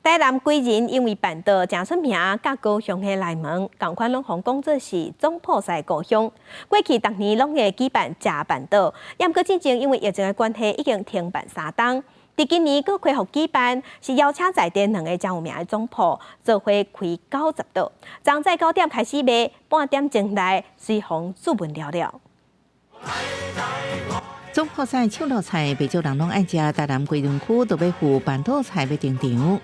台南几人因为办桌真出名，甲高雄的内门，同款拢互讲做是总铺师故乡。过去逐年拢会举办食办桌，也毋过之前因为疫情的关系，已经停办3档。伫今年佫恢复举办，是邀请在地2个真有名的总铺，做伙开90桌。昨在9点开始卖，半点钟内随风注文了了。总铺师手路菜，不少人拢爱食。台南规定区都要赴办桌菜要登场。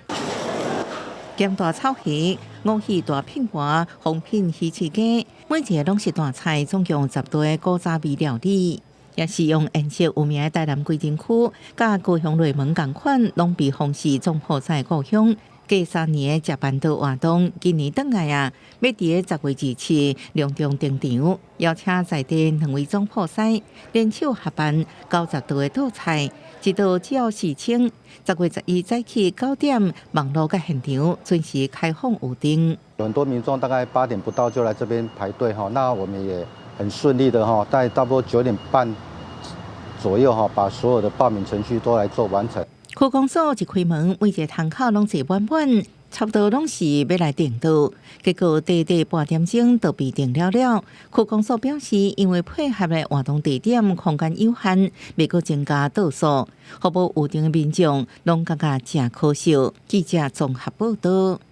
咸大炒虾、五鱼大片花、红片鱼翅鸡，每一个拢是大菜，总共10道的古早味料理，也是用颜色有名的台南规定区，甲高雄内门同款，拢被奉是总铺师故乡。过3年的食办桌活动，今年转来要伫10月27日隆重登场，邀请在地2位总铺师联手合办90道的桌菜，一道只要4000。10月11早起9点，网络甲现场准时开放预订。很多民众大概8点不到就来这边排队哈，那我们也很顺利的哈，在差不多9点半左右哈，把所有的报名程序都来做完成。区公所一开门，每一个摊口拢坐满满，差不多拢是要来订桌。结果短半点钟就被订了。区公所表示，因为配合的活动地点空间有限，未阁增加桌数，服务预订的民众拢感觉真可惜。记者综合报道。